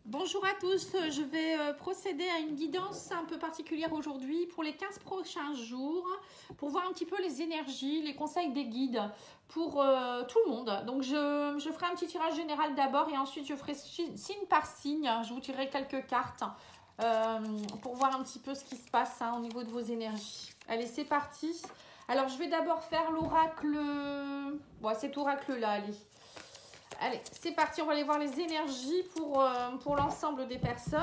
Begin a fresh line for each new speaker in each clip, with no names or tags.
Bonjour à tous, je vais procéder à une guidance un peu particulière aujourd'hui pour les 15 prochains jours, pour voir un petit peu les énergies, les conseils des guides pour tout le monde. Donc je ferai un petit tirage général d'abord et ensuite je ferai signe par signe, je vous tirerai quelques cartes pour voir un petit peu ce qui se passe au niveau de vos énergies. Allez, c'est parti. Alors je vais d'abord faire l'oracle, cet oracle-là, allez. Allez, c'est parti, on va aller voir les énergies pour l'ensemble des personnes.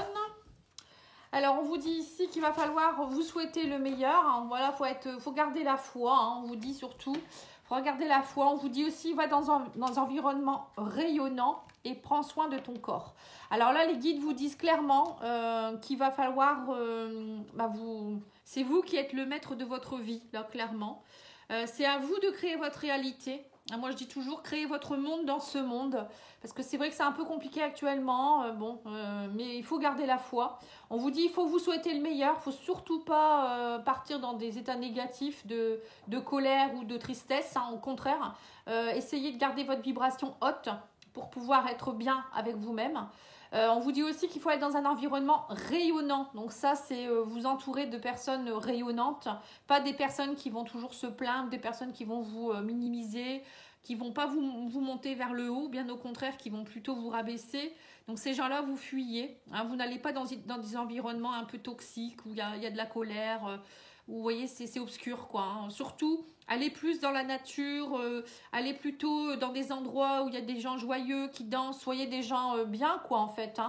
Alors, on vous dit ici qu'il va falloir vous souhaiter le meilleur. Voilà, faut garder la foi, on vous dit surtout. Il faut garder la foi. On vous dit aussi, va dans un environnement rayonnant et prends soin de ton corps. Alors là, les guides vous disent clairement qu'il va falloir... c'est vous qui êtes le maître de votre vie, là, clairement. C'est à vous de créer votre réalité. Moi, je dis toujours, créez votre monde dans ce monde. Parce que c'est vrai que c'est un peu compliqué actuellement. Mais il faut garder la foi. On vous dit, il faut vous souhaiter le meilleur. Il ne faut surtout pas partir dans des états négatifs de colère ou de tristesse. Au contraire, essayez de garder votre vibration haute pour pouvoir être bien avec vous-même. On vous dit aussi qu'il faut être dans un environnement rayonnant. Donc ça, c'est vous entourer de personnes rayonnantes. Pas des personnes qui vont toujours se plaindre, des personnes qui vont vous minimiser, qui vont pas vous monter vers le haut, bien au contraire, qui vont plutôt vous rabaisser. Donc ces gens-là, vous fuyez. Vous n'allez pas dans des environnements un peu toxiques où il y a de la colère. Où, vous voyez, c'est obscur, quoi. Surtout, allez plus dans la nature, allez plutôt dans des endroits où il y a des gens joyeux qui dansent, soyez des gens bien, quoi, en fait.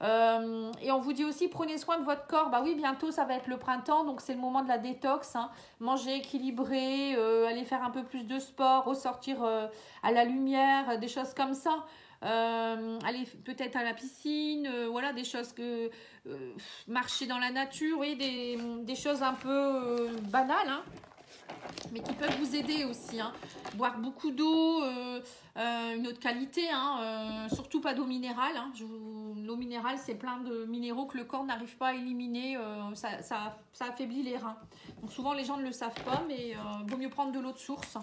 Et on vous dit aussi, prenez soin de votre corps. Bah oui, bientôt, ça va être le printemps, donc c'est le moment de la détox. Manger équilibré, aller faire un peu plus de sport, ressortir à la lumière, des choses comme ça. Aller peut-être à la piscine, voilà, des choses que marcher dans la nature, oui, des choses un peu banales, mais qui peuvent vous aider aussi. Boire beaucoup d'eau, une eau de qualité, surtout pas d'eau minérale. L'eau minérale, c'est plein de minéraux que le corps n'arrive pas à éliminer, ça affaiblit les reins. Donc souvent les gens ne le savent pas, mais vaut mieux prendre de l'eau de source.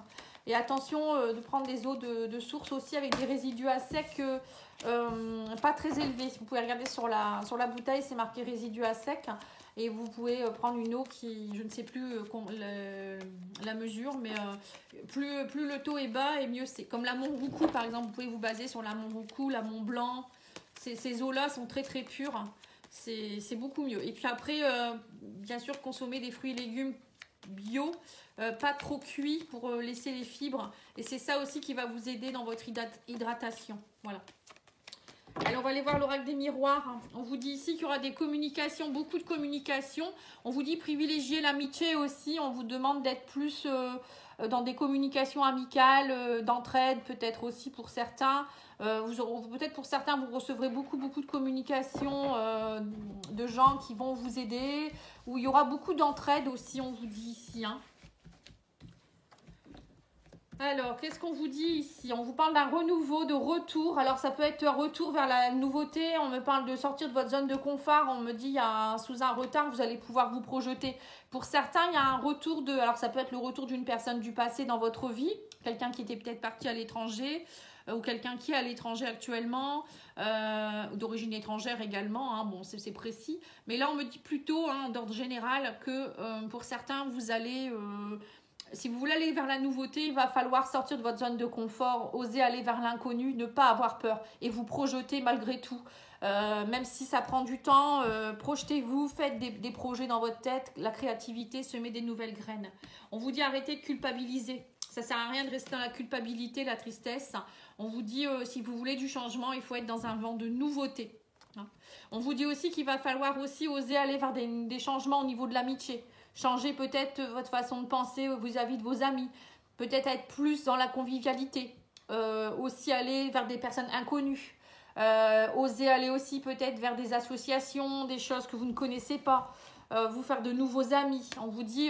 Et attention de prendre des eaux de source aussi avec des résidus à sec pas très élevés. Vous pouvez regarder sur la bouteille, c'est marqué résidus à sec. Et vous pouvez prendre une eau qui, je ne sais plus la mesure, mais plus le taux est bas et mieux c'est. Comme la Montroucou par exemple, vous pouvez vous baser sur la Montroucou, la Mont Blanc. Ces eaux-là sont très très pures. C'est beaucoup mieux. Et puis après, bien sûr, consommer des fruits et légumes bio, pas trop cuits pour laisser les fibres. Et c'est ça aussi qui va vous aider dans votre hydratation. Voilà. Allez, on va aller voir l'oracle des miroirs. On vous dit ici qu'il y aura des communications, beaucoup de communications. On vous dit privilégier l'amitié aussi. On vous demande d'être plus dans des communications amicales, d'entraide peut-être aussi pour certains. Peut-être pour certains, vous recevrez beaucoup de communications de gens qui vont vous aider. Où il y aura beaucoup d'entraide aussi, on vous dit ici. Alors, qu'est-ce qu'on vous dit ici? On vous parle d'un renouveau, de retour. Alors, ça peut être un retour vers la nouveauté. On me parle de sortir de votre zone de confort. On me dit, sous un retard, vous allez pouvoir vous projeter. Pour certains, il y a un retour de... Alors, ça peut être le retour d'une personne du passé dans votre vie. Quelqu'un qui était peut-être parti à l'étranger ou quelqu'un qui est à l'étranger actuellement, d'origine étrangère également. Bon, c'est précis. Mais là, on me dit plutôt, d'ordre général, que pour certains, vous allez... si vous voulez aller vers la nouveauté, il va falloir sortir de votre zone de confort, oser aller vers l'inconnu, ne pas avoir peur et vous projeter malgré tout. Même si ça prend du temps, projetez-vous, faites des projets dans votre tête, la créativité, semez des nouvelles graines. On vous dit arrêtez de culpabiliser. Ça ne sert à rien de rester dans la culpabilité, la tristesse. On vous dit si vous voulez du changement, il faut être dans un vent de nouveauté. On vous dit aussi qu'il va falloir aussi oser aller vers des changements au niveau de l'amitié. Changer peut-être votre façon de penser vis-à-vis de vos amis. Peut-être être plus dans la convivialité. Aussi aller vers des personnes inconnues. Oser aller aussi peut-être vers des associations, des choses que vous ne connaissez pas. Vous faire de nouveaux amis. On vous dit,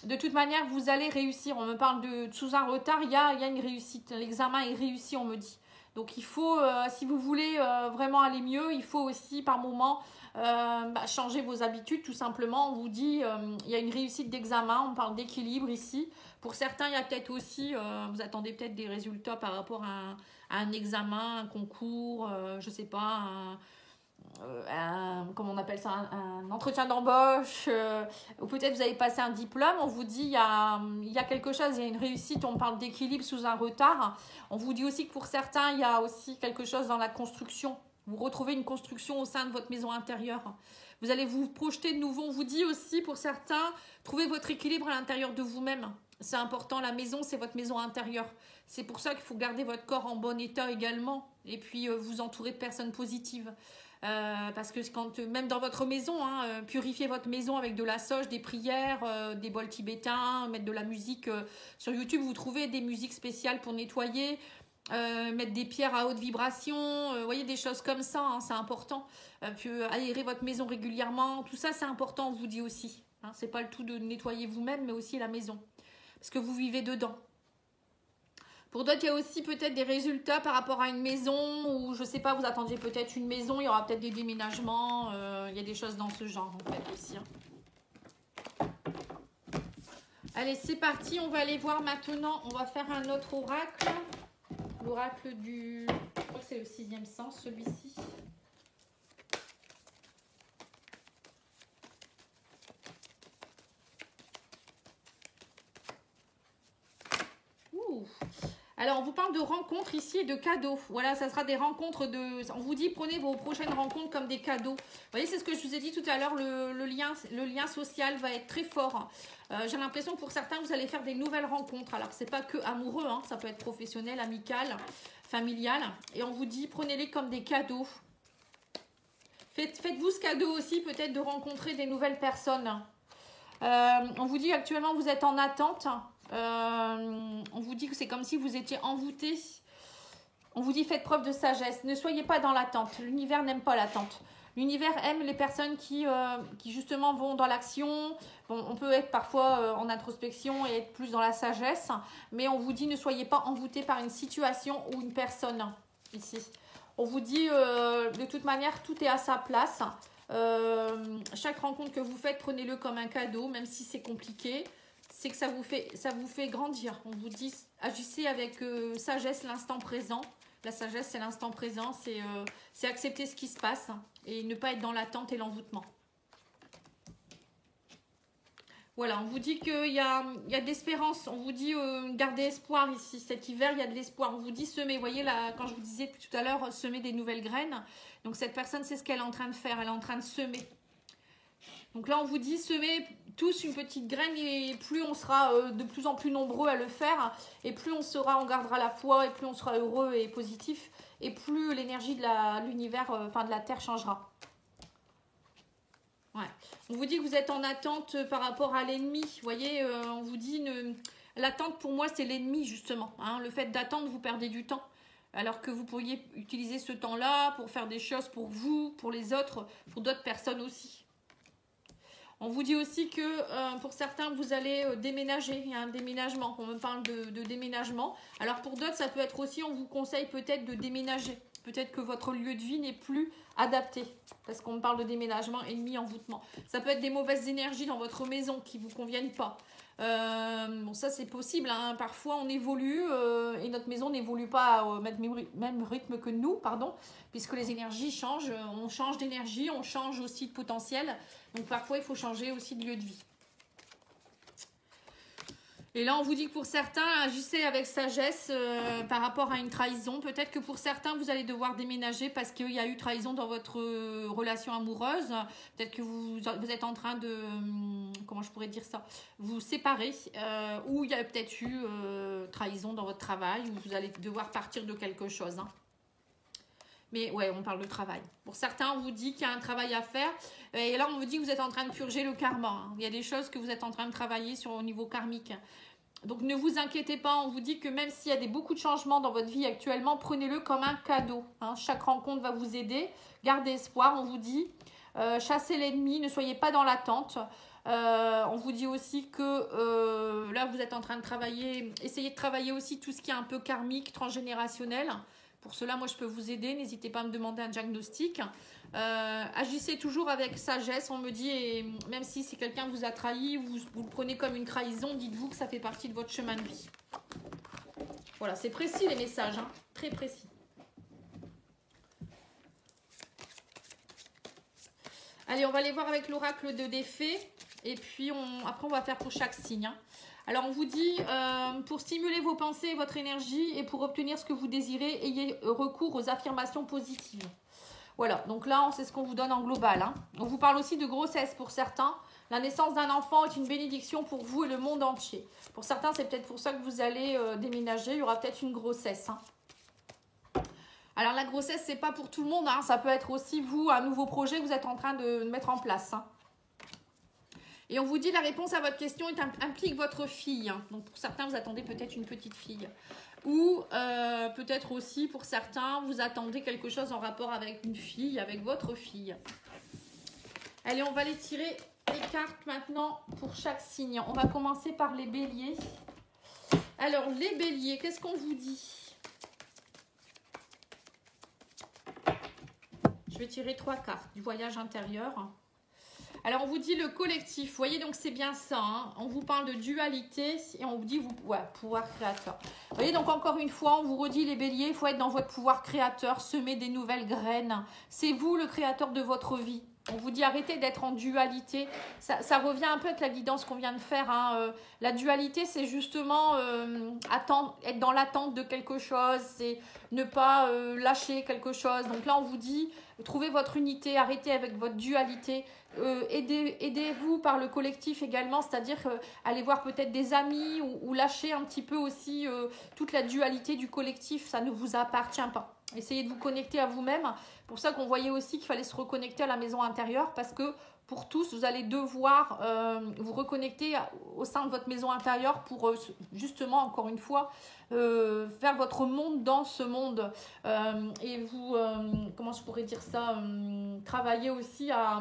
de toute manière, vous allez réussir. On me parle de sous un retard, il y a une réussite. L'examen est réussi, on me dit. Donc il faut, si vous voulez vraiment aller mieux, il faut aussi par moment changer vos habitudes tout simplement. On vous dit il y a une réussite d'examen, on parle d'équilibre ici. Pour certains, il y a peut-être aussi, vous attendez peut-être des résultats par rapport à un examen, un concours, je sais pas, comment on appelle ça, un entretien d'embauche, ou peut-être vous avez passé un diplôme, on vous dit il y a quelque chose, il y a une réussite, on parle d'équilibre sous un retard. On vous dit aussi que pour certains, il y a aussi quelque chose dans la construction. Vous retrouvez une construction au sein de votre maison intérieure. Vous allez vous projeter de nouveau. On vous dit aussi pour certains, trouvez votre équilibre à l'intérieur de vous-même. C'est important, la maison, c'est votre maison intérieure. C'est pour ça qu'il faut garder votre corps en bon état également. Et puis vous entourer de personnes positives. Parce que quand, même dans votre maison, purifiez votre maison avec de la sauge, des prières, des bols tibétains, mettre de la musique. Sur YouTube, vous trouvez des musiques spéciales pour nettoyer, mettre des pierres à haute vibration, vous voyez, des choses comme ça, hein, c'est important. Puis aérer votre maison régulièrement, tout ça c'est important, on vous dit aussi. Hein, c'est pas le tout de nettoyer vous-même, mais aussi la maison. Parce que vous vivez dedans. Pour d'autres, il y a aussi peut-être des résultats par rapport à une maison ou je sais pas, vous attendiez peut-être une maison, il y aura peut-être des déménagements, il y a des choses dans ce genre en fait aussi. Hein. Allez, c'est parti, on va aller voir maintenant, on va faire un autre oracle. L'oracle du... Je crois que c'est le 6e sens, celui-ci. Ouh. Alors, on vous parle de rencontres ici et de cadeaux. Voilà, ça sera des rencontres de... On vous dit, prenez vos prochaines rencontres comme des cadeaux. Vous voyez, c'est ce que je vous ai dit tout à l'heure, le lien social va être très fort. J'ai l'impression que pour certains, vous allez faire des nouvelles rencontres. Alors, c'est pas que amoureux, hein, ça peut être professionnel, amical, familial. Et on vous dit, prenez-les comme des cadeaux. Faites-vous ce cadeau aussi, peut-être de rencontrer des nouvelles personnes. On vous dit actuellement, vous êtes en attente. On vous dit que c'est comme si vous étiez envoûté. On vous dit faites preuve de sagesse. Ne soyez pas dans l'attente. L'univers n'aime pas l'attente. L'univers aime les personnes qui justement vont dans l'action. Bon, on peut être parfois en introspection et être plus dans la sagesse. Mais on vous dit ne soyez pas envoûté par une situation ou une personne ici. On vous dit de toute manière tout est à sa place. Chaque rencontre que vous faites, prenez-le comme un cadeau, même si c'est compliqué. C'est que ça vous fait grandir. On vous dit, agissez avec sagesse l'instant présent. La sagesse, c'est l'instant présent, c'est accepter ce qui se passe et ne pas être dans l'attente et l'envoûtement. Voilà, on vous dit qu'il y a de l'espérance. On vous dit gardez espoir ici. Cet hiver, il y a de l'espoir. On vous dit semer. Vous voyez, là, quand je vous disais tout à l'heure, semer des nouvelles graines. Donc, cette personne, c'est ce qu'elle est en train de faire. Elle est en train de semer. Donc là, on vous dit semer tous une petite graine et plus on sera de plus en plus nombreux à le faire et plus on gardera la foi et plus on sera heureux et positif et plus l'énergie de l'univers, de la Terre changera. Ouais. On vous dit que vous êtes en attente par rapport à l'ennemi. Vous voyez, on vous dit l'attente pour moi c'est l'ennemi justement. Hein. Le fait d'attendre, vous perdez du temps. Alors que vous pourriez utiliser ce temps-là pour faire des choses pour vous, pour les autres, pour d'autres personnes aussi. On vous dit aussi que pour certains, vous allez déménager. Il y a un déménagement. On me parle de déménagement. Alors pour d'autres, ça peut être aussi, on vous conseille peut-être de déménager. Peut-être que votre lieu de vie n'est plus adapté. Parce qu'on me parle de déménagement, ennemi, envoûtement. Ça peut être des mauvaises énergies dans votre maison qui ne vous conviennent pas. Bon, ça c'est possible. Hein. Parfois on évolue et notre maison n'évolue pas au même rythme que nous, puisque les énergies changent. On change d'énergie, on change aussi de potentiel. Donc parfois il faut changer aussi de lieu de vie. Et là, on vous dit que pour certains, agissez avec sagesse par rapport à une trahison. Peut-être que pour certains, vous allez devoir déménager parce qu'il y a eu trahison dans votre relation amoureuse. Peut-être que vous êtes en train de, comment je pourrais dire ça, vous séparer. Ou il y a peut-être eu trahison dans votre travail, ou vous allez devoir partir de quelque chose. Hein. Mais ouais, on parle de travail. Pour certains, on vous dit qu'il y a un travail à faire. Et là, on vous dit que vous êtes en train de purger le karma. Hein. Il y a des choses que vous êtes en train de travailler au niveau karmique. Donc, ne vous inquiétez pas. On vous dit que même s'il y a beaucoup de changements dans votre vie actuellement, prenez-le comme un cadeau. Hein. Chaque rencontre va vous aider. Gardez espoir, on vous dit. Chassez l'ennemi, ne soyez pas dans l'attente. On vous dit aussi que là, vous êtes en train de travailler. Essayez de travailler aussi tout ce qui est un peu karmique, transgénérationnel. Pour cela, moi, je peux vous aider. N'hésitez pas à me demander un diagnostic. Agissez toujours avec sagesse. On me dit, et même si c'est quelqu'un vous a trahi, vous le prenez comme une trahison, dites-vous que ça fait partie de votre chemin de vie. Voilà, c'est précis les messages. Hein, très précis. Allez, on va aller voir avec l'oracle de défait. Et puis, après, on va faire pour chaque signe. Hein. Alors, on vous dit, pour stimuler vos pensées et votre énergie et pour obtenir ce que vous désirez, ayez recours aux affirmations positives. Voilà, donc là, c'est ce qu'on vous donne en global. Hein. On vous parle aussi de grossesse pour certains. La naissance d'un enfant est une bénédiction pour vous et le monde entier. Pour certains, c'est peut-être pour ça que vous allez déménager. Il y aura peut-être une grossesse. Hein. Alors, la grossesse, c'est pas pour tout le monde. Hein. Ça peut être aussi, vous, un nouveau projet que vous êtes en train de mettre en place. Hein. Et on vous dit la réponse à votre question implique votre fille. Hein. Donc, pour certains, vous attendez peut-être une petite fille. Ou peut-être aussi, pour certains, vous attendez quelque chose en rapport avec une fille, avec votre fille. Allez, on va les tirer les cartes maintenant pour chaque signe. On va commencer par les béliers. Alors, les béliers, qu'est-ce qu'on vous dit ? Je vais tirer 3 cartes du voyage intérieur. Alors, on vous dit le collectif. Vous voyez, donc c'est bien ça. Hein. On vous parle de dualité et on vous dit pouvoir créateur. Vous voyez, donc encore une fois, on vous redit les béliers, il faut être dans votre pouvoir créateur, semer des nouvelles graines. C'est vous le créateur de votre vie. On vous dit arrêtez d'être en dualité. Ça revient un peu avec la guidance qu'on vient de faire. Hein. La dualité, c'est justement être dans l'attente de quelque chose. C'est ne pas lâcher quelque chose. Donc là, on vous dit trouvez votre unité, arrêtez avec votre dualité. Aidez-vous par le collectif également. C'est-à-dire allez voir peut-être des amis ou lâcher un petit peu aussi toute la dualité du collectif. Ça ne vous appartient pas. Essayez de vous connecter à vous-même. Pour ça qu'on voyait aussi qu'il fallait se reconnecter à la maison intérieure parce que pour tous, vous allez devoir vous reconnecter au sein de votre maison intérieure pour justement, encore une fois, faire votre monde dans ce monde. Et vous, comment je pourrais dire ça, travailler aussi à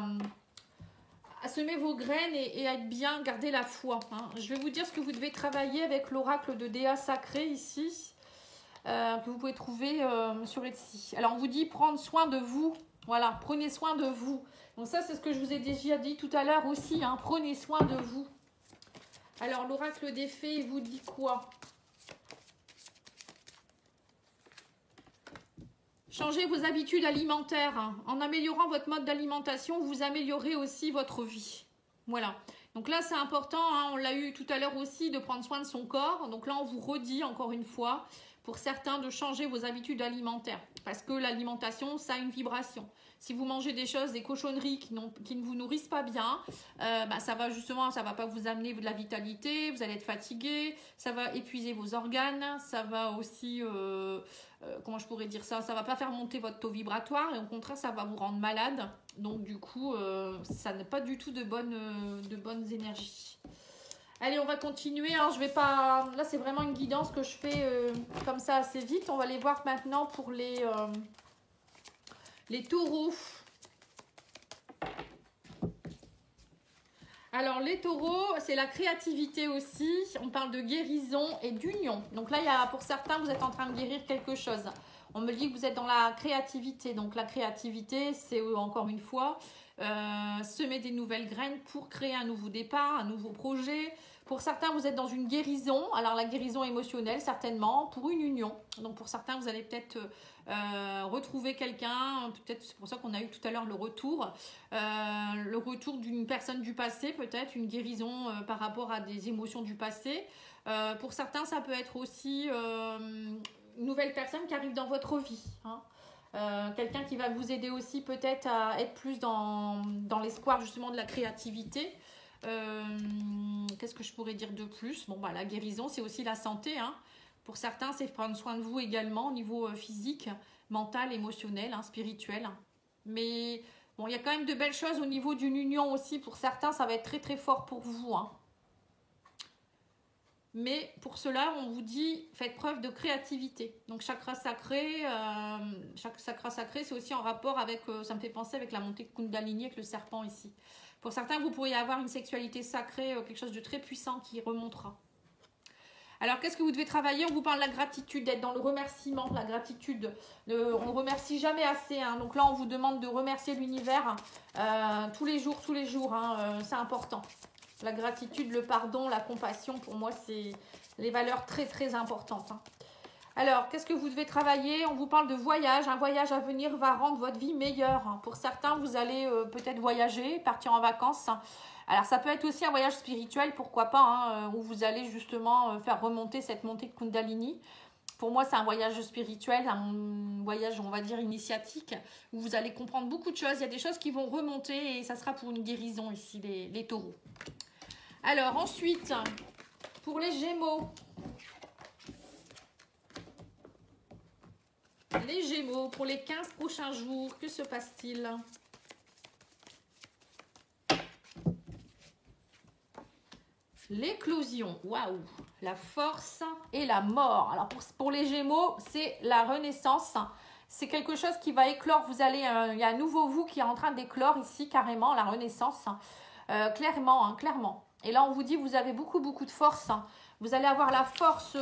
semer vos graines et à être bien, garder la foi. Hein. Je vais vous dire ce que vous devez travailler avec l'oracle de Déa Sacré ici. Que vous pouvez trouver sur Etsy. Alors, on vous dit prendre soin de vous. Voilà, prenez soin de vous. Donc ça, c'est ce que je vous ai déjà dit tout à l'heure aussi. Hein, prenez soin de vous. Alors, l'oracle des fées, il vous dit quoi? Changez vos habitudes alimentaires. Hein. En améliorant votre mode d'alimentation, vous améliorez aussi votre vie. Voilà. Donc là, c'est important. Hein, on l'a eu tout à l'heure aussi, de prendre soin de son corps. Donc là, on vous redit encore une fois, pour certains, de changer vos habitudes alimentaires. Parce que l'alimentation, ça a une vibration. Si vous mangez des choses, des cochonneries qui ne vous nourrissent pas bien, ça va justement, ça va pas vous amener de la vitalité, vous allez être fatigué, ça va épuiser vos organes, ça va aussi, comment je pourrais dire ça, ça va pas faire monter votre taux vibratoire et au contraire, ça va vous rendre malade. Donc du coup, ça n'a pas du tout de bonnes énergies. Allez, on va continuer. Alors, je vais pas... Là, c'est vraiment une guidance que je fais comme ça assez vite. On va aller voir maintenant pour les taureaux. Alors, les taureaux, c'est la créativité aussi. On parle de guérison et d'union. Donc là, pour certains, vous êtes en train de guérir quelque chose. On me dit que vous êtes dans la créativité. Donc, la créativité, c'est encore une fois... semer des nouvelles graines pour créer un nouveau départ, un nouveau projet. Pour certains, vous êtes dans une guérison. Alors, la guérison émotionnelle, certainement, pour une union. Donc, pour certains, vous allez peut-être retrouver quelqu'un. Peut-être, c'est pour ça qu'on a eu tout à l'heure le retour. Le retour d'une personne du passé, peut-être. Une guérison par rapport à des émotions du passé. Pour certains, ça peut être aussi une nouvelle personne qui arrive dans votre vie. Hein. Quelqu'un qui va vous aider aussi peut-être à être plus dans l'espoir justement de la créativité. Qu'est-ce que je pourrais dire de plus? Bon, la guérison, c'est aussi la santé. Hein. Pour certains, c'est prendre soin de vous également au niveau physique, mental, émotionnel, hein, spirituel. Mais bon, il y a quand même de belles choses au niveau d'une union aussi. Pour certains, ça va être très très fort pour vous. Hein. Mais pour cela, on vous dit, faites preuve de créativité. Donc, chakra sacré, c'est aussi en rapport avec, ça me fait penser avec la montée de Kundalini, avec le serpent ici. Pour certains, vous pourriez avoir une sexualité sacrée, quelque chose de très puissant qui remontera. Alors, qu'est-ce que vous devez travailler? On vous parle de la gratitude, d'être dans le remerciement, la gratitude. On ne remercie jamais assez. Hein. Donc là, on vous demande de remercier l'univers tous les jours. Hein, c'est important. La gratitude, le pardon, la compassion, pour moi, c'est les valeurs très, très importantes. Hein. Alors, qu'est-ce que vous devez travailler? On vous parle de voyage. Un voyage à venir va rendre votre vie meilleure. Pour certains, vous allez peut-être voyager, partir en vacances. Alors, ça peut être aussi un voyage spirituel, pourquoi pas, hein, où vous allez justement faire remonter cette montée de Kundalini. Pour moi, c'est un voyage spirituel, un voyage, on va dire, initiatique, où vous allez comprendre beaucoup de choses. Il y a des choses qui vont remonter et ça sera pour une guérison ici, les taureaux. Alors, ensuite, pour les Gémeaux. Les Gémeaux, pour les 15 prochains jours, que se passe-t-il? L'éclosion, waouh, la force et la mort. Alors pour les Gémeaux, c'est la renaissance. C'est quelque chose qui va éclore. Vous allez, il y a un nouveau vous qui est en train d'éclore ici carrément, la renaissance. Clairement, hein, clairement. Et là, on vous dit, vous avez beaucoup de force. Vous allez avoir la force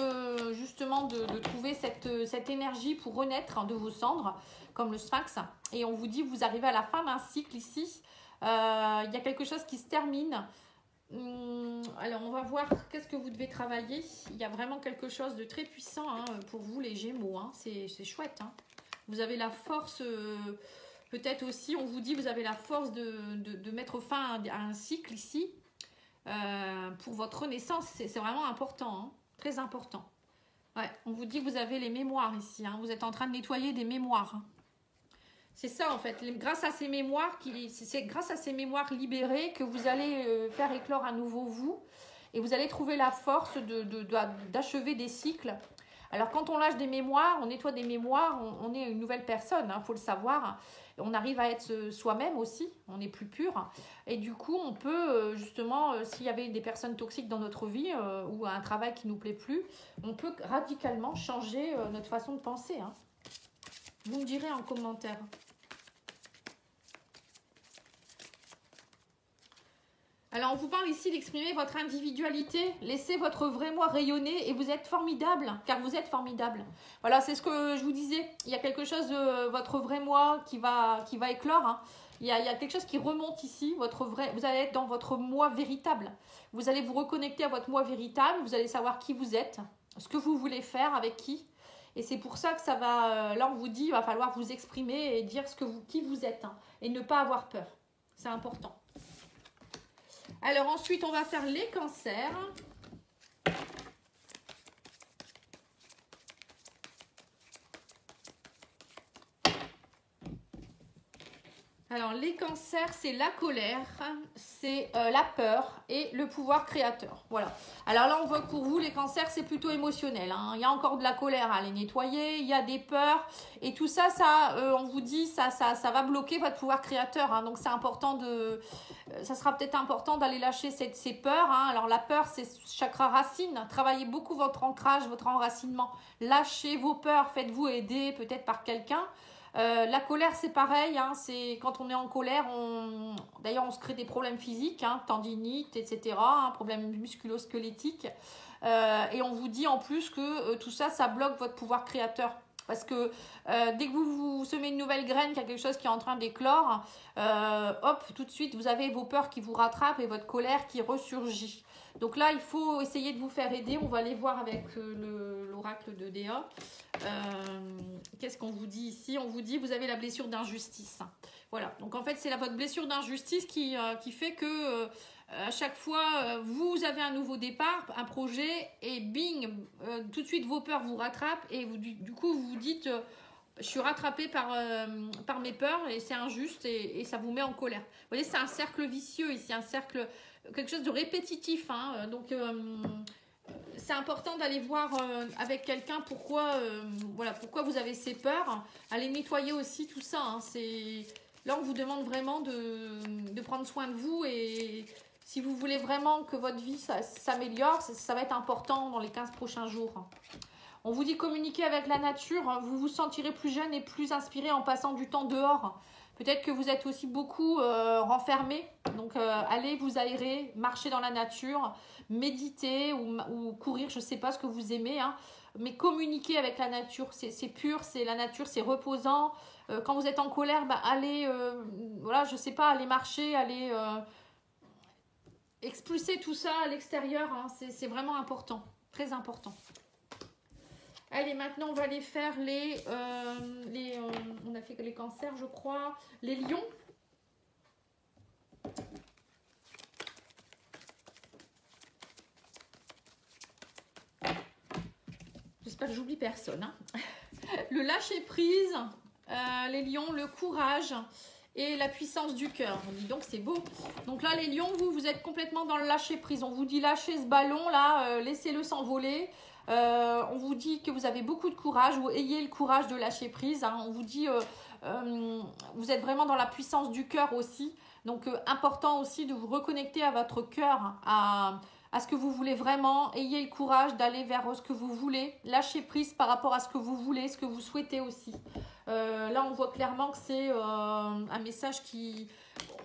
justement de trouver cette énergie pour renaître de vos cendres, comme le sphinx. Et on vous dit, vous arrivez à la fin d'un cycle ici. Il y a quelque chose qui se termine. Alors, on va voir qu'est-ce que vous devez travailler. Il y a vraiment quelque chose de très puissant hein, pour vous, les Gémeaux. Hein. C'est chouette. Hein. Vous avez la force, peut-être aussi, on vous dit, vous avez la force de mettre fin à un cycle ici. Pour votre renaissance, c'est vraiment important. Hein. Très important. Ouais, on vous dit que vous avez les mémoires ici. Hein. Vous êtes en train de nettoyer des mémoires. Hein. C'est ça en fait, grâce à ces mémoires, c'est grâce à ces mémoires libérées que vous allez faire éclore à nouveau vous et vous allez trouver la force d'achever des cycles. Alors quand on lâche des mémoires, on nettoie des mémoires, on est une nouvelle personne, hein, faut le savoir. On arrive à être soi-même aussi, on est plus pur. Et du coup, on peut justement, s'il y avait des personnes toxiques dans notre vie ou un travail qui ne nous plaît plus, on peut radicalement changer notre façon de penser. Hein. Vous me direz en commentaire. Alors, on vous parle ici d'exprimer votre individualité. Laissez votre vrai moi rayonner et vous êtes formidable, car vous êtes formidable. Voilà, c'est ce que je vous disais. Il y a quelque chose de votre vrai moi qui va éclore. Hein. Il y a quelque chose qui remonte ici. Vous allez être dans votre moi véritable. Vous allez vous reconnecter à votre moi véritable. Vous allez savoir qui vous êtes, ce que vous voulez faire, avec qui. Et c'est pour ça que ça va... là, on vous dit, il va falloir vous exprimer et dire qui vous êtes. Hein, et ne pas avoir peur. C'est important. Alors ensuite, on va faire les cancers. Alors les cancers, c'est la colère, c'est la peur et le pouvoir créateur. Voilà. Alors là, on voit que pour vous, les cancers, c'est plutôt émotionnel. Hein. Il y a encore de la colère à les nettoyer, il y a des peurs. Et tout ça, on vous dit, ça va bloquer votre pouvoir créateur. Hein. Donc c'est important ça sera peut-être important d'aller lâcher ces peurs. Hein. Alors la peur, c'est chakra racine. Travaillez beaucoup votre ancrage, votre enracinement. Lâchez vos peurs, faites-vous aider peut-être par quelqu'un. La colère, c'est pareil, hein, c'est quand on est en colère, d'ailleurs on se crée des problèmes physiques, hein, tendinite, etc., hein, problèmes musculo-squelettiques, et on vous dit en plus que tout ça, ça bloque votre pouvoir créateur. Parce que dès que vous semez une nouvelle graine, qu'il y a quelque chose qui est en train d'éclore, hop, tout de suite, vous avez vos peurs qui vous rattrapent et votre colère qui ressurgit. Donc là, il faut essayer de vous faire aider. On va aller voir avec l'oracle de Déa. Qu'est-ce qu'on vous dit ici? On vous dit vous avez la blessure d'injustice. Voilà. Donc en fait, c'est votre blessure d'injustice qui fait que à chaque fois, vous avez un nouveau départ, un projet, et bing, tout de suite vos peurs vous rattrapent et du coup vous vous dites je suis rattrapée par mes peurs et c'est injuste et ça vous met en colère. Vous voyez, c'est un cercle vicieux ici, un cercle, quelque chose de répétitif. Hein, donc c'est important d'aller voir avec quelqu'un pourquoi vous avez ces peurs. Allez nettoyer aussi tout ça. Hein, là, on vous demande vraiment de prendre soin de vous et si vous voulez vraiment que votre vie s'améliore, ça va être important dans les 15 prochains jours. On vous dit communiquer avec la nature, vous vous sentirez plus jeune et plus inspiré en passant du temps dehors. Peut-être que vous êtes aussi beaucoup renfermé, donc allez vous aérer, marcher dans la nature, méditer ou courir, je ne sais pas ce que vous aimez, hein, mais communiquer avec la nature, c'est pur, c'est la nature, c'est reposant. Quand vous êtes en colère, allez, voilà, je sais pas, allez marcher, allez expulser tout ça à l'extérieur, hein, c'est vraiment important, très important. Allez, maintenant, on va aller faire on a fait les cancers, je crois. Les lions. J'espère que j'oublie personne. Hein. Le lâcher-prise, les lions, le courage et la puissance du cœur. Dis donc, c'est beau. Donc là, les lions, vous êtes complètement dans le lâcher-prise. On vous dit lâchez ce ballon, là, laissez-le s'envoler. On vous dit que vous avez beaucoup de courage, ou ayez le courage de lâcher prise. Hein. On vous dit, vous êtes vraiment dans la puissance du cœur aussi. Donc, important aussi de vous reconnecter à votre cœur, à ce que vous voulez vraiment. Ayez le courage d'aller vers ce que vous voulez. Lâchez prise par rapport à ce que vous voulez, ce que vous souhaitez aussi. Là, on voit clairement que c'est un message qui...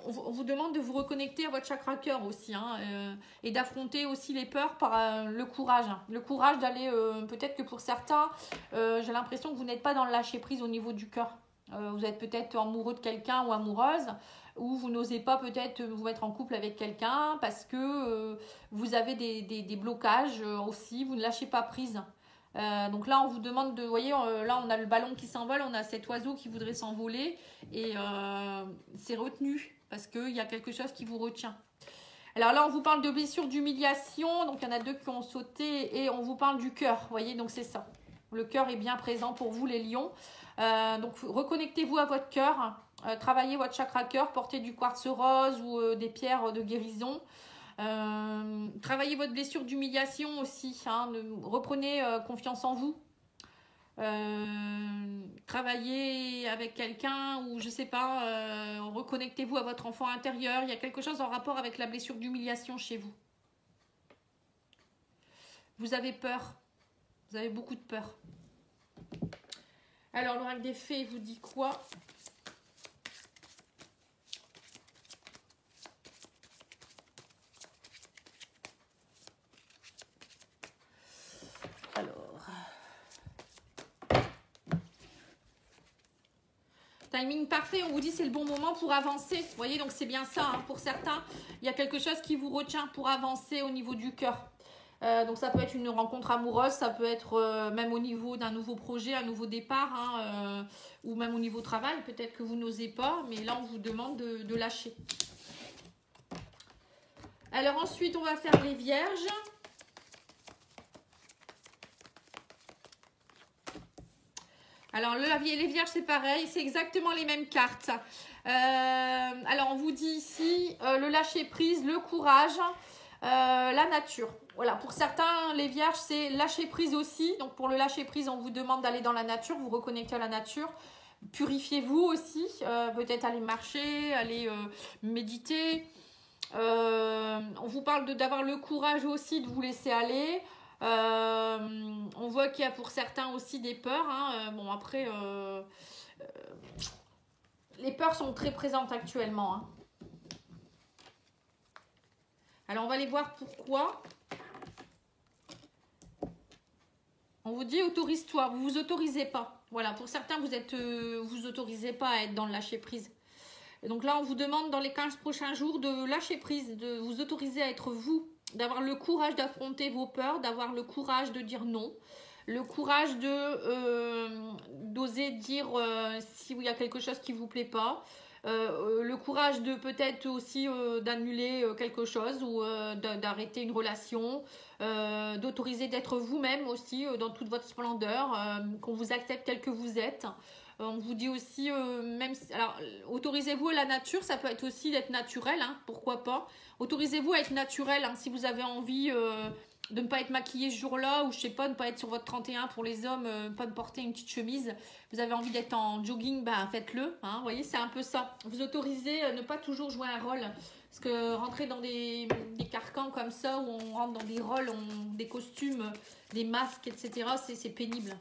On vous demande de vous reconnecter à votre chakra cœur aussi, hein, et d'affronter aussi les peurs par le courage. Le courage d'aller, peut-être que pour certains, j'ai l'impression que vous n'êtes pas dans le lâcher prise au niveau du cœur. Vous êtes peut-être amoureux de quelqu'un ou amoureuse, ou vous n'osez pas peut-être vous mettre en couple avec quelqu'un parce que vous avez des blocages aussi, vous ne lâchez pas prise. Donc là, on vous demande de, vous voyez, là on a le ballon qui s'envole, on a cet oiseau qui voudrait s'envoler et c'est retenu parce qu'il y a quelque chose qui vous retient. Alors là, on vous parle de blessures, d'humiliation, donc il y en a 2 qui ont sauté et on vous parle du cœur, vous voyez, donc c'est ça. Le cœur est bien présent pour vous les lions. Donc reconnectez-vous à votre cœur, travaillez votre chakra cœur, portez du quartz rose ou des pierres de guérison. Travaillez votre blessure d'humiliation aussi, hein, reprenez confiance en vous. Travaillez avec quelqu'un ou je sais pas, reconnectez-vous à votre enfant intérieur. Il y a quelque chose en rapport avec la blessure d'humiliation chez vous. Vous avez peur, vous avez beaucoup de peur. Alors l'oracle des fées vous dit quoi ? Timing parfait, on vous dit c'est le bon moment pour avancer. Vous voyez, donc c'est bien ça. Hein. Pour certains, il y a quelque chose qui vous retient pour avancer au niveau du cœur. Donc ça peut être une rencontre amoureuse, ça peut être même au niveau d'un nouveau projet, un nouveau départ, hein, ou même au niveau travail. Peut-être que vous n'osez pas, mais là on vous demande de lâcher. Alors ensuite, on va faire les vierges. Alors, les vierges, c'est pareil, c'est exactement les mêmes cartes. Alors, on vous dit ici le lâcher-prise, le courage, la nature. Voilà, pour certains, les vierges, c'est lâcher-prise aussi. Donc, pour le lâcher-prise, on vous demande d'aller dans la nature, vous reconnecter à la nature. Purifiez-vous aussi, peut-être aller marcher, aller méditer. On vous parle d'avoir le courage aussi de vous laisser aller. On voit qu'il y a pour certains aussi des peurs. Hein. Bon, après, les peurs sont très présentes actuellement. Hein. Alors, on va aller voir pourquoi. On vous dit autorise-toi, vous vous autorisez pas. Voilà, pour certains, vous autorisez pas à être dans le lâcher prise. Et donc là, on vous demande dans les 15 prochains jours de lâcher prise, de vous autoriser à être vous, d'avoir le courage d'affronter vos peurs, d'avoir le courage de dire non, le courage d'oser dire s'il y a quelque chose qui ne vous plaît pas, le courage de peut-être aussi d'annuler quelque chose ou d'arrêter une relation, d'autoriser d'être vous-même aussi dans toute votre splendeur, qu'on vous accepte tel que vous êtes. On vous dit aussi, alors autorisez-vous à la nature, ça peut être aussi d'être naturel, hein, pourquoi pas. Autorisez-vous à être naturel, hein, si vous avez envie de ne pas être maquillé ce jour-là, ou je sais pas, ne pas être sur votre 31 pour les hommes, pas de porter une petite chemise. Vous avez envie d'être en jogging, ben faites-le. Hein, vous voyez, c'est un peu ça. Vous autorisez ne pas toujours jouer un rôle. Parce que rentrer dans des carcans comme ça, où on rentre dans des rôles, des costumes, des masques, etc., c'est pénible.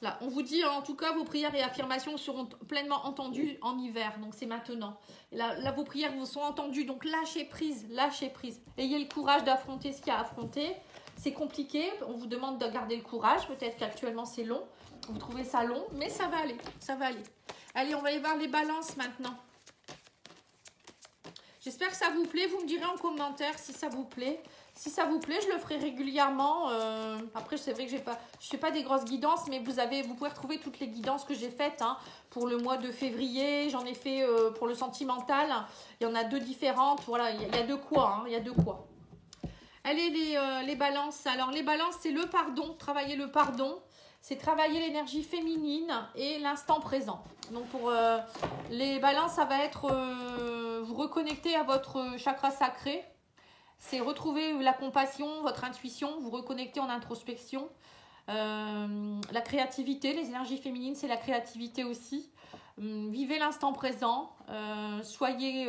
Là, on vous dit en tout cas vos prières et affirmations seront pleinement entendues en hiver, donc c'est maintenant. Là, vos prières vous sont entendues, donc lâchez prise, lâchez prise. Ayez le courage d'affronter ce qu'il y a à affronter. C'est compliqué, on vous demande de garder le courage, peut-être qu'actuellement c'est long, vous trouvez ça long, mais ça va aller, ça va aller. Allez, on va aller voir les balances maintenant. J'espère que ça vous plaît. Vous me direz en commentaire si ça vous plaît. Si ça vous plaît, je le ferai régulièrement. Après, c'est vrai que je fais pas des grosses guidances, mais vous pouvez retrouver toutes les guidances que j'ai faites hein, pour le mois de février. J'en ai fait pour le sentimental. Il y en a 2 différentes. Voilà, il y a de quoi. Hein, il y a de quoi. Allez, les balances. Alors, les balances, c'est le pardon. Travailler le pardon. C'est travailler l'énergie féminine et l'instant présent. Donc, pour les balances, ça va être vous reconnecter à votre chakra sacré. C'est retrouver la compassion, votre intuition, vous reconnecter en introspection. La créativité, les énergies féminines, c'est la créativité aussi. Vivez l'instant présent. Soyez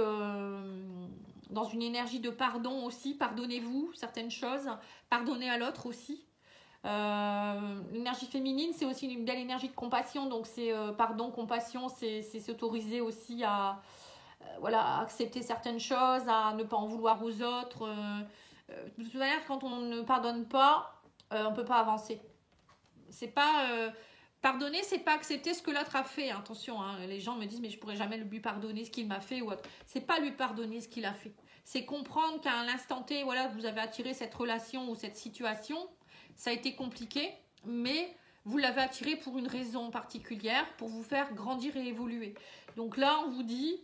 dans une énergie de pardon aussi. Pardonnez-vous certaines choses. Pardonnez à l'autre aussi. L'énergie féminine, c'est aussi une belle énergie de compassion. Donc, c'est pardon, compassion, c'est s'autoriser aussi à... voilà, accepter certaines choses, à ne pas en vouloir aux autres. De toute manière, quand on ne pardonne pas, on ne peut pas avancer. C'est pas pardonner, c'est pas accepter ce que l'autre a fait. Attention, hein, les gens me disent mais je pourrais jamais lui pardonner ce qu'il m'a fait ou autre. C'est pas lui pardonner ce qu'il a fait. C'est comprendre qu'à un instant T, voilà, vous avez attiré cette relation ou cette situation. Ça a été compliqué, mais vous l'avez attiré pour une raison particulière, pour vous faire grandir et évoluer. Donc là, on vous dit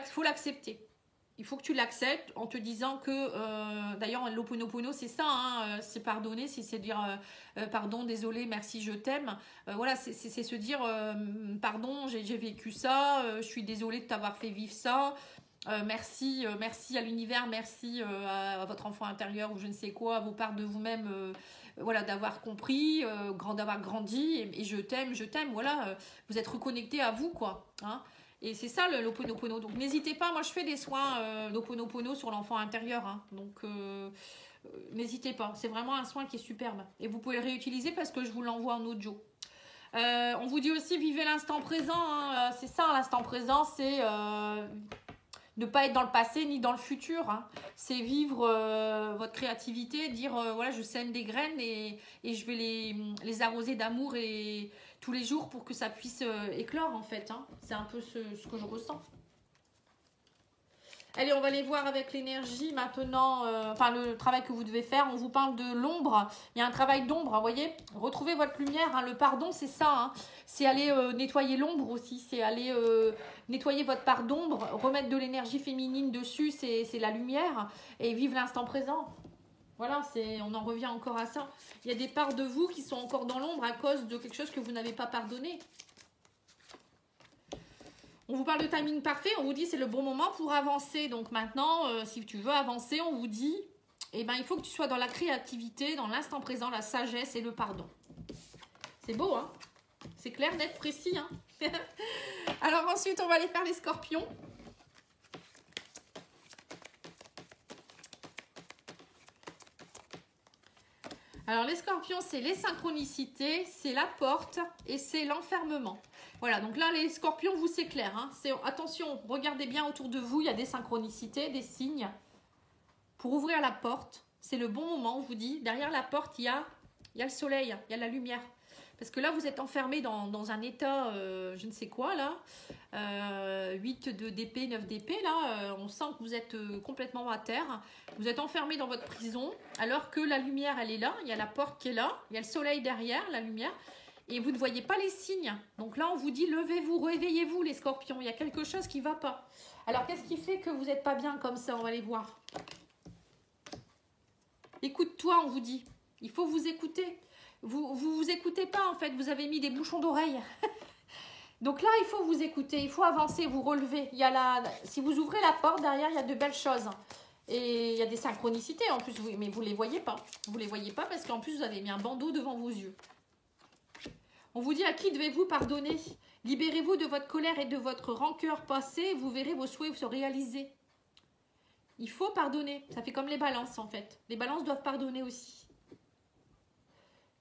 faut l'accepter. Il faut que tu l'acceptes en te disant que, d'ailleurs, l'Ho'oponopono, c'est ça, hein, c'est pardonner, c'est dire pardon, désolé, merci, je t'aime. Voilà, c'est se dire pardon, j'ai vécu ça, je suis désolée de t'avoir fait vivre ça. Merci à l'univers, merci à votre enfant intérieur ou je ne sais quoi, à vos parts de vous-même, voilà, d'avoir compris, d'avoir grandi et je t'aime, voilà, vous êtes reconnecté à vous, quoi, hein. Et c'est ça l'Ho'oponopono. Donc n'hésitez pas, moi je fais des soins d'Ho'oponopono sur l'enfant intérieur. Hein. Donc n'hésitez pas, c'est vraiment un soin qui est superbe. Et vous pouvez le réutiliser parce que je vous l'envoie en audio. On vous dit aussi vivez l'instant présent. Hein. C'est ça l'instant présent, c'est ne pas être dans le passé ni dans le futur. Hein. C'est vivre votre créativité, dire voilà je sème des graines et je vais les arroser d'amour et tous les jours pour que ça puisse éclore en fait. Hein. C'est un peu ce que je ressens. Allez, on va aller voir avec l'énergie maintenant, enfin le travail que vous devez faire. On vous parle de l'ombre. Il y a un travail d'ombre, vous voyez. Retrouvez votre lumière. Hein. Le pardon, c'est ça. Hein. C'est aller nettoyer l'ombre aussi. C'est aller nettoyer votre part d'ombre, remettre de l'énergie féminine dessus. C'est la lumière et vivre l'instant présent. Voilà, on en revient encore à ça. Il y a des parts de vous qui sont encore dans l'ombre à cause de quelque chose que vous n'avez pas pardonné. On vous parle de timing parfait, on vous dit c'est le bon moment pour avancer. Donc maintenant, si tu veux avancer, on vous dit, eh ben, il faut que tu sois dans la créativité, dans l'instant présent, la sagesse et le pardon. C'est beau, hein? C'est clair, net, précis. Hein. Alors ensuite, on va aller faire les scorpions. Alors les scorpions, c'est les synchronicités, c'est la porte et c'est l'enfermement. Voilà, donc là les scorpions, vous c'est clair. Hein, attention, regardez bien autour de vous, il y a des synchronicités, des signes. Pour ouvrir la porte, c'est le bon moment, on vous dit. Derrière la porte, il y a le soleil, il y a la lumière. Parce que là, vous êtes enfermé dans un état, je ne sais quoi, là. 8 d'épée, 9 d'épée, là. On sent que vous êtes complètement à terre. Vous êtes enfermé dans votre prison, alors que la lumière, elle est là. Il y a la porte qui est là. Il y a le soleil derrière, la lumière. Et vous ne voyez pas les signes. Donc là, on vous dit, levez-vous, réveillez-vous, les scorpions. Il y a quelque chose qui ne va pas. Alors, qu'est-ce qui fait que vous n'êtes pas bien comme ça? On va aller voir. Écoute-toi, on vous dit. Il faut vous écouter. Vous écoutez pas en fait, vous avez mis des bouchons d'oreille. Donc là, il faut vous écouter, il faut avancer, vous relever. Si vous ouvrez la porte, derrière, il y a de belles choses. Et il y a des synchronicités en plus, mais vous ne les voyez pas. Vous ne les voyez pas parce qu'en plus, vous avez mis un bandeau devant vos yeux. On vous dit à qui devez-vous pardonner? Libérez-vous de votre colère et de votre rancœur passée, vous verrez vos souhaits se réaliser. Il faut pardonner, ça fait comme les balances en fait. Les balances doivent pardonner aussi.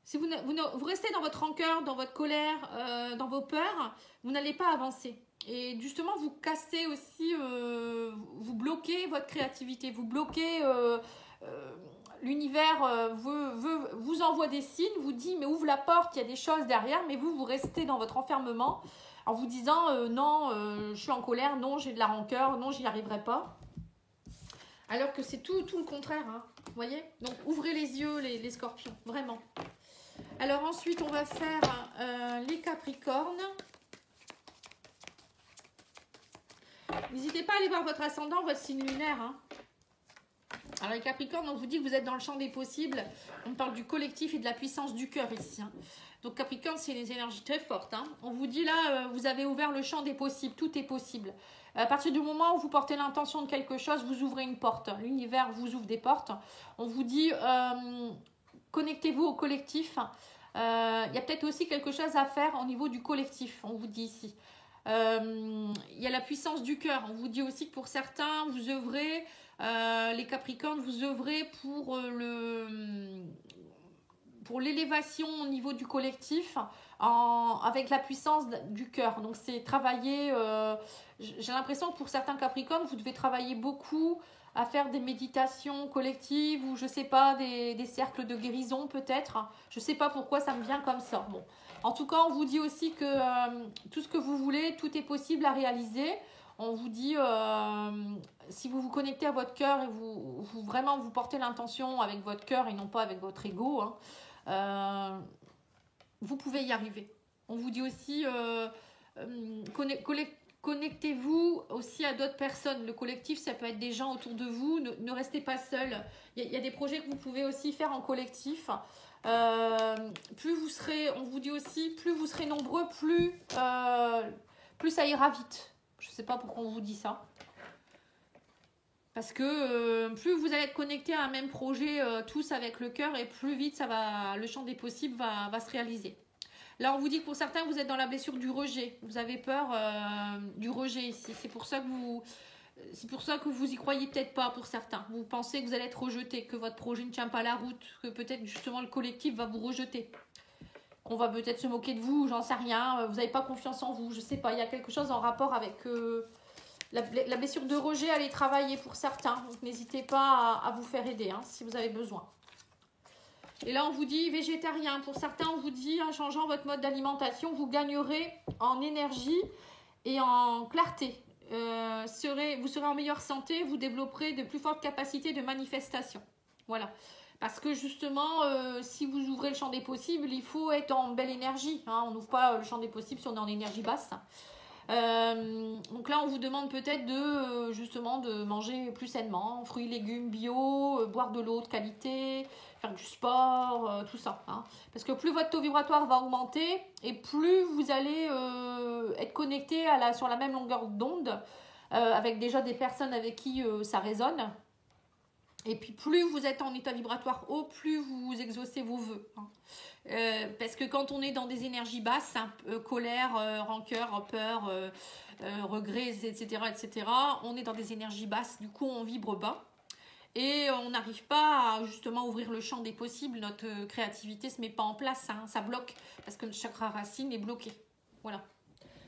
Si vous restez dans votre rancœur, dans votre colère, dans vos peurs, vous n'allez pas avancer. Et justement, vous cassez aussi, vous bloquez votre créativité, vous bloquez l'univers, vous envoie des signes, vous dit mais ouvre la porte, il y a des choses derrière, mais vous restez dans votre enfermement. en vous disant non, je suis en colère, non, j'ai de la rancœur, non, j'y arriverai pas. Alors que c'est tout le contraire, hein, vous voyez. Donc ouvrez les yeux les scorpions, vraiment. Alors ensuite on va faire les capricornes. N'hésitez pas à aller voir votre ascendant, votre signe lunaire, hein. Alors les Capricornes, on vous dit que vous êtes dans le champ des possibles. On parle du collectif et de la puissance du cœur ici, hein. Donc Capricorne, c'est des énergies très fortes, hein. On vous dit là, vous avez ouvert le champ des possibles. Tout est possible. À partir du moment où vous portez l'intention de quelque chose, vous ouvrez une porte. L'univers vous ouvre des portes. On vous dit, connectez-vous au collectif. Il y a peut-être aussi quelque chose à faire au niveau du collectif, on vous dit ici. Il y a la puissance du cœur. On vous dit aussi que pour certains, vous œuvrez, les Capricornes, vous œuvrez pour l'élévation au niveau du collectif avec la puissance du cœur. Donc c'est travailler, j'ai l'impression que pour certains Capricornes, vous devez travailler beaucoup à faire des méditations collectives ou je sais pas, des cercles de guérison peut-être. Je sais pas pourquoi ça me vient comme ça. Bon. En tout cas, on vous dit aussi que tout ce que vous voulez, tout est possible à réaliser. On vous dit, si vous vous connectez à votre cœur et vraiment vous portez l'intention avec votre cœur et non pas avec votre ego, hein, vous pouvez y arriver. On vous dit aussi, connectez-vous aussi à d'autres personnes. Le collectif, ça peut être des gens autour de vous. Ne restez pas seul. Il y a des projets que vous pouvez aussi faire en collectif. Plus vous serez, on vous dit aussi, plus vous serez nombreux, plus ça ira vite. Je ne sais pas pourquoi on vous dit ça. Parce que plus vous allez être connectés à un même projet, tous avec le cœur, et plus vite le champ des possibles va se réaliser. Là, on vous dit que pour certains, vous êtes dans la blessure du rejet. Vous avez peur du rejet ici. C'est pour ça que vous y croyez peut-être pas pour certains. Vous pensez que vous allez être rejeté, que votre projet ne tient pas la route, que peut-être justement le collectif va vous rejeter. Qu'on va peut-être se moquer de vous, j'en sais rien. Vous n'avez pas confiance en vous, je sais pas. Il y a quelque chose en rapport avec la blessure de rejet à aller travailler pour certains. Donc n'hésitez pas à vous faire aider, hein, si vous avez besoin. Et là, on vous dit végétarien. Pour certains, on vous dit, en changeant votre mode d'alimentation, vous gagnerez en énergie et en clarté. Vous serez en meilleure santé, vous développerez de plus fortes capacités de manifestation. Voilà. Parce que justement, si vous ouvrez le champ des possibles, il faut être en belle énergie, hein. On n'ouvre pas le champ des possibles si on est en énergie basse. Donc là, on vous demande peut-être justement de manger plus sainement, fruits, légumes, bio, boire de l'eau de qualité, faire du sport, tout ça, hein. Parce que plus votre taux vibratoire va augmenter et plus vous allez être connecté sur la même longueur d'onde avec déjà des personnes avec qui ça résonne. Et puis plus vous êtes en état vibratoire haut, plus vous exaucez vos vœux, hein. Parce que quand on est dans des énergies basses, colère, rancœur, peur, regret, etc., on est dans des énergies basses, du coup on vibre bas. Et on n'arrive pas à justement ouvrir le champ des possibles, notre créativité ne se met pas en place, hein, ça bloque, parce que le chakra racine est bloqué. Voilà.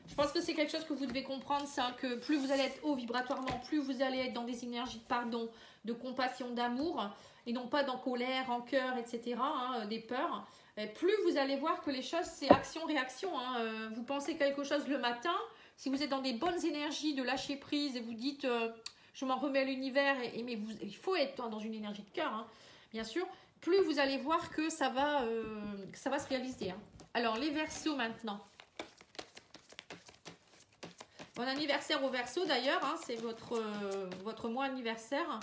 Je pense que c'est quelque chose que vous devez comprendre, ça, que plus vous allez être haut vibratoirement, plus vous allez être dans des énergies de pardon, de compassion, d'amour, et non pas dans colère, rancœur, etc., hein, des peurs. Et plus vous allez voir que les choses, c'est action-réaction, hein. Vous pensez quelque chose le matin, si vous êtes dans des bonnes énergies de lâcher prise et vous dites je m'en remets à l'univers, mais il faut être dans une énergie de cœur, hein, bien sûr, plus vous allez voir que ça va se réaliser, hein. Alors, les Verseaux maintenant. Bon anniversaire aux Verseaux d'ailleurs, hein, c'est votre mois anniversaire.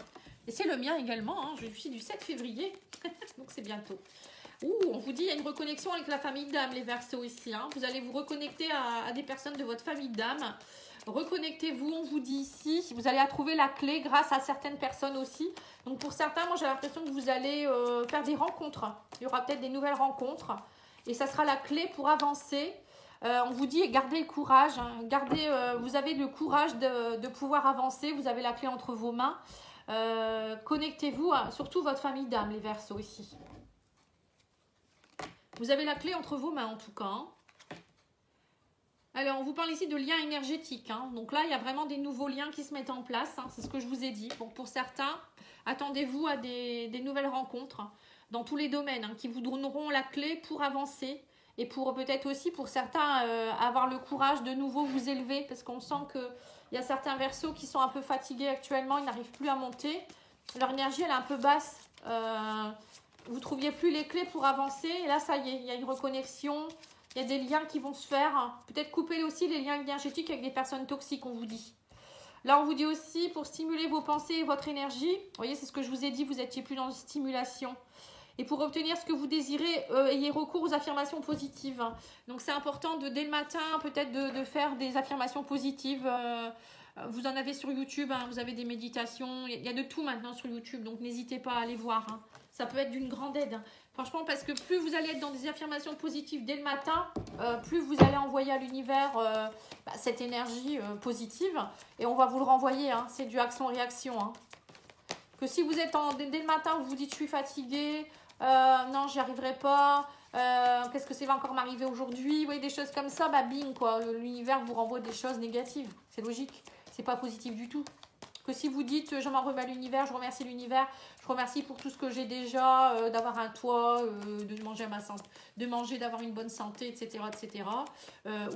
Et c'est le mien également, hein, je suis du 7 février, donc c'est bientôt. On vous dit il y a une reconnexion avec la famille d'âme, les Verseaux ici, hein. Vous allez vous reconnecter à des personnes de votre famille d'âme. Reconnectez-vous, on vous dit ici. Vous allez trouver la clé grâce à certaines personnes aussi. Donc pour certains, moi j'ai l'impression que vous allez faire des rencontres. Il y aura peut-être des nouvelles rencontres. Et ça sera la clé pour avancer. On vous dit gardez le courage, hein. Vous avez le courage de pouvoir avancer. Vous avez la clé entre vos mains. Connectez-vous, surtout votre famille d'âme, les Verseaux ici. Vous avez la clé entre vos mains en tout cas, hein. Alors, on vous parle ici de liens énergétiques, hein. Donc là, il y a vraiment des nouveaux liens qui se mettent en place, hein. C'est ce que je vous ai dit. Bon, pour certains, attendez-vous à des nouvelles rencontres dans tous les domaines, hein, qui vous donneront la clé pour avancer Et pour peut-être aussi pour certains avoir le courage de nouveau vous élever, parce qu'on sent qu'il y a certains Verseaux qui sont un peu fatigués actuellement, ils n'arrivent plus à monter. Leur énergie elle est un peu basse. Vous ne trouviez plus les clés pour avancer. Et là ça y est, il y a une reconnexion. Il y a des liens qui vont se faire. Peut-être couper aussi les liens énergétiques avec des personnes toxiques, on vous dit. Là, on vous dit aussi, pour stimuler vos pensées et votre énergie, vous voyez, c'est ce que je vous ai dit, vous n'étiez plus dans une stimulation. Et pour obtenir ce que vous désirez, ayez recours aux affirmations positives. Donc, c'est important, dès le matin, peut-être de faire des affirmations positives. Vous en avez sur YouTube, hein, vous avez des méditations. Il y a de tout maintenant sur YouTube, donc n'hésitez pas à aller voir. Hein. Ça peut être d'une grande aide. Franchement, parce que plus vous allez être dans des affirmations positives dès le matin, plus vous allez envoyer à l'univers cette énergie positive. Et on va vous le renvoyer. Hein. C'est du action-réaction. Hein. Que si vous êtes dès le matin, vous vous dites « je suis fatiguée », non, j'y arriverai pas. Qu'est-ce que ça va encore m'arriver aujourd'hui? Vous voyez, des choses comme ça, bah bing, quoi. L'univers vous renvoie des choses négatives. C'est logique. C'est pas positif du tout. Que si vous dites je m'en remets à l'univers, je remercie l'univers, je remercie pour tout ce que j'ai déjà, d'avoir un toit, de manger à ma santé, de manger, d'avoir une bonne santé, etc. etc.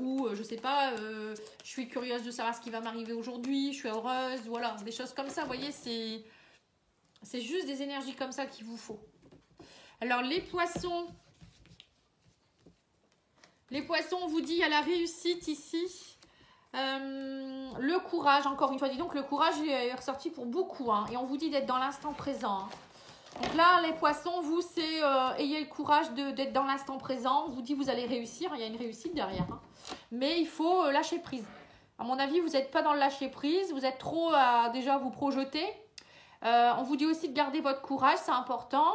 Ou je sais pas, je suis curieuse de savoir ce qui va m'arriver aujourd'hui, je suis heureuse, voilà, des choses comme ça, vous voyez, c'est juste des énergies comme ça qu'il vous faut. Alors les poissons, on vous dit il y a la réussite ici. Le courage, encore une fois, dis donc le courage est ressorti pour beaucoup. Hein, et on vous dit d'être dans l'instant présent. Hein. Donc là, les poissons, vous, c'est ayez le courage d'être dans l'instant présent. On vous dit vous allez réussir, il y a une réussite derrière. Hein. Mais il faut lâcher prise. À mon avis, vous n'êtes pas dans le lâcher prise. Vous êtes trop à déjà vous projeter. On vous dit aussi de garder votre courage, c'est important.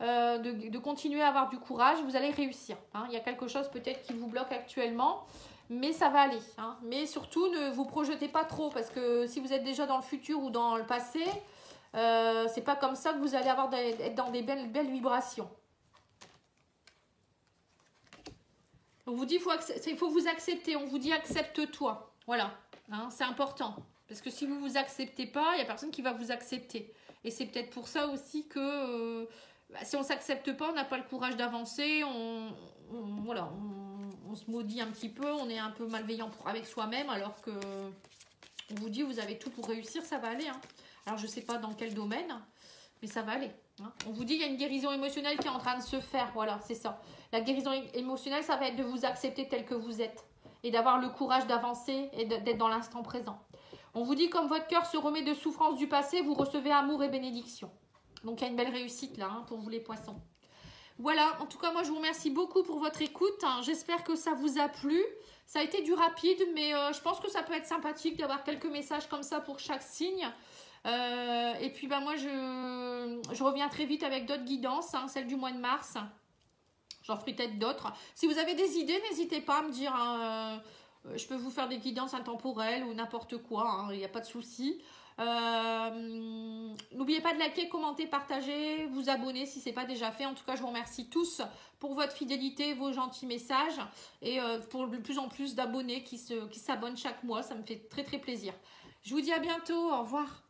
De continuer à avoir du courage, vous allez réussir. Hein. Il y a quelque chose peut-être qui vous bloque actuellement. Mais ça va aller. Hein. Mais surtout, ne vous projetez pas trop. Parce que si vous êtes déjà dans le futur ou dans le passé, c'est pas comme ça que vous allez être dans des belles vibrations. On vous dit il faut vous accepter. On vous dit accepte-toi. Voilà. Hein, c'est important. Parce que si vous ne vous acceptez pas, il n'y a personne qui va vous accepter. Et c'est peut-être pour ça aussi que si on ne s'accepte pas, on n'a pas le courage d'avancer. Voilà, on se maudit un petit peu, on est un peu malveillant avec soi-même, alors que on vous dit vous avez tout pour réussir, ça va aller. Hein. Alors je ne sais pas dans quel domaine, mais ça va aller. Hein. On vous dit il y a une guérison émotionnelle qui est en train de se faire, voilà, c'est ça. La guérison émotionnelle, ça va être de vous accepter tel que vous êtes et d'avoir le courage d'avancer et d'être dans l'instant présent. On vous dit comme votre cœur se remet de souffrance du passé, vous recevez amour et bénédiction. Donc il y a une belle réussite là hein, pour vous les poissons. Voilà, en tout cas, moi, je vous remercie beaucoup pour votre écoute. J'espère que ça vous a plu. Ça a été du rapide, mais je pense que ça peut être sympathique d'avoir quelques messages comme ça pour chaque signe. Et puis, bah, moi, je reviens très vite avec d'autres guidances, hein, celle du mois de mars. J'en ferai peut-être d'autres. Si vous avez des idées, n'hésitez pas à me dire. Hein, je peux vous faire des guidances intemporelles ou n'importe quoi. Il n'y a pas de souci. N'oubliez pas de liker, commenter, partager, vous abonner si ce n'est pas déjà fait. En tout cas, je vous remercie tous pour votre fidélité, vos gentils messages et pour de plus en plus d'abonnés qui s'abonnent chaque mois. Ça me fait très très plaisir. Je vous dis à bientôt. Au revoir.